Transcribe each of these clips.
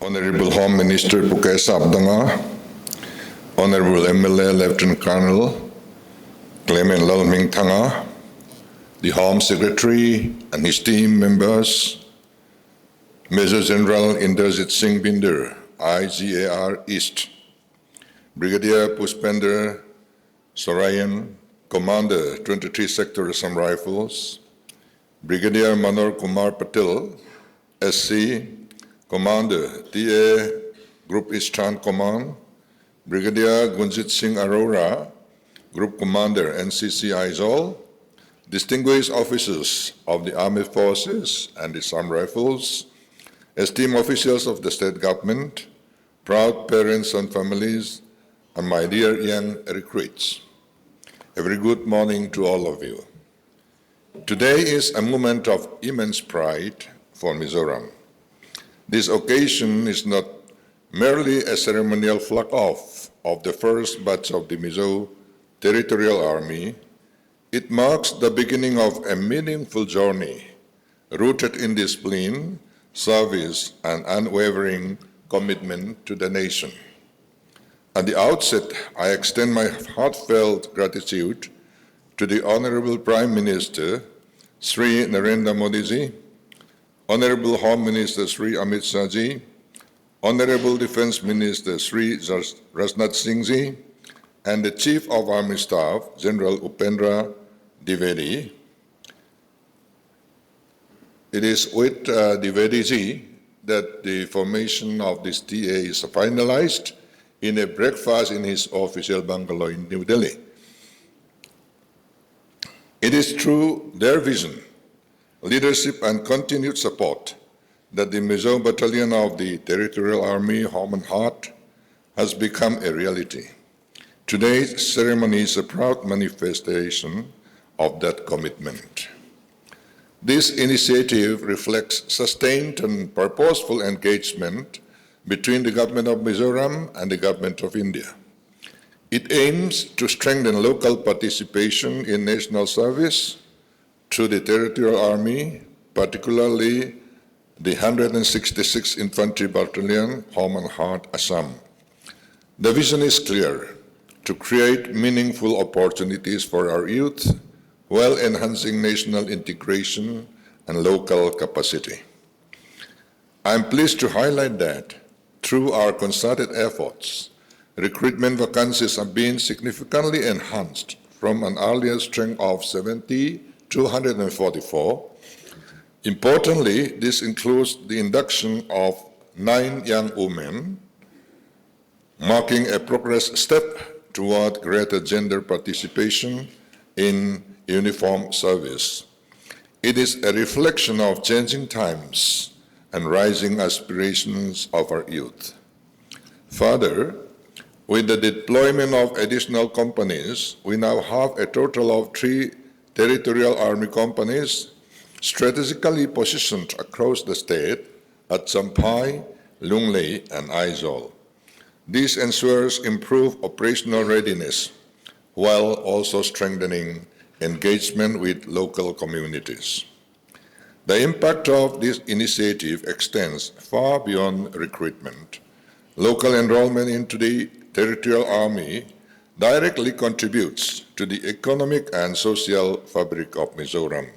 Honorable Home Minister Pu Narendra, Honorable MLA Lieutenant Colonel Clement Lalhmingthanga, the Home Secretary and his team members, Major General Inderjit Singh Binder, IGAR East, Brigadier Puspender Sorayan, Commander 23 Sector Assam Rifles, Brigadier Manoj Kumar Patel, SC, Commander TA Group Eastern Command, Brigadier Gunjit Singh Arora, Group Commander NCC Aizawl, distinguished officers of the Armed Forces and the Assam Rifles, esteemed officials of the state government, proud parents and families, and my dear young recruits. A very good morning to all of you. Today is a moment of immense pride for Mizoram. This occasion is not merely a ceremonial flag-off of the first batch of the Mizo Territorial Army. It marks the beginning of a meaningful journey rooted in discipline, service, and unwavering commitment to the nation. At the outset, I extend my heartfelt gratitude to the Honorable Prime Minister, Sri Narendra Modi ji, Honorable Home Minister Sri Amit ji, Honorable Defense Minister Sri Rajnath Singh ji, and the Chief of Army Staff, General Upendra Dwivedi. It is with Dwivedi ji that the formation of this TA is finalized in a breakfast in his official bungalow in New Delhi. It is through their vision, leadership, and continued support that the Mizo Battalion of the Territorial Army, Home and Hearth, has become a reality. Today's ceremony is a proud manifestation of that commitment. This initiative reflects sustained and purposeful engagement between the Government of Mizoram and the Government of India. It aims to strengthen local participation in national service through the Territorial Army, particularly the 166th Infantry Battalion, Home and Hearth, Assam. The vision is clear: to create meaningful opportunities for our youth while enhancing national integration and local capacity. I am pleased to highlight that through our concerted efforts, recruitment vacancies have been significantly enhanced from an earlier strength of 70 to 144. Importantly, this includes the induction of 9 young women, marking a progress step toward greater gender participation in uniform service. It is a reflection of changing times and rising aspirations of our youth. Further, with the deployment of additional companies, we now have a total of 3 Territorial Army companies strategically positioned across the state at Champhai, Lunglei, and Aizawl. This ensures improved operational readiness while also strengthening engagement with local communities. The impact of this initiative extends far beyond recruitment. Local enrollment into the Territorial Army directly contributes to the economic and social fabric of Mizoram.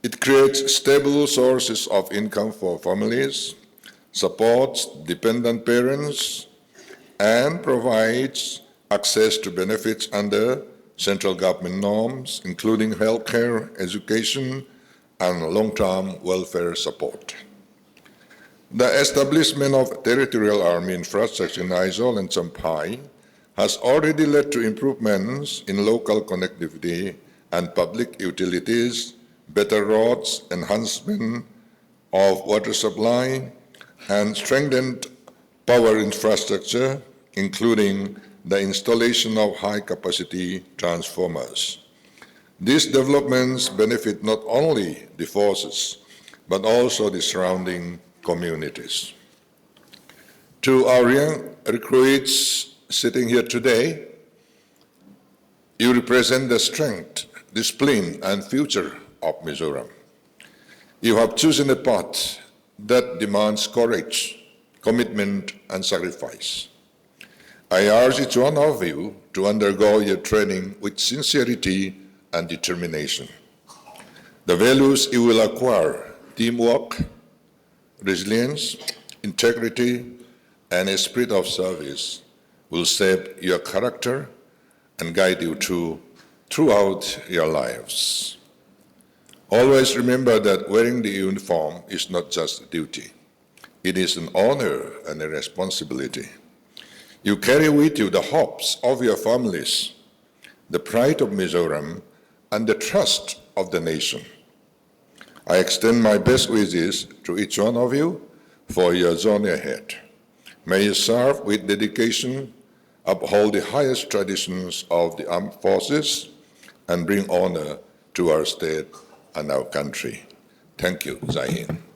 It creates stable sources of income for families, supports dependent parents, and provides access to benefits under central government norms, including healthcare, education, and long-term welfare support. The establishment of Territorial Army infrastructure in Aizawl and Champhai has already led to improvements in local connectivity and public utilities, better roads, enhancement of water supply, and strengthened power infrastructure, including the installation of high-capacity transformers. These developments benefit not only the forces, but also the surrounding communities. To our young recruits sitting here today, you represent the strength, discipline, and future of Mizoram. You have chosen a path that demands courage, commitment, and sacrifice. I urge each one of you to undergo your training with sincerity and determination. The values you will acquire, teamwork, resilience, integrity, and a spirit of service, will shape your character and guide you throughout your lives. Always remember that wearing the uniform is not just a duty. It is an honor and a responsibility. You carry with you the hopes of your families, the pride of Mizoram, and the trust of the nation. I extend my best wishes to each one of you for your journey ahead. May you serve with dedication, uphold the highest traditions of the armed forces, and bring honor to our state and our country. Thank you. Jai Hind.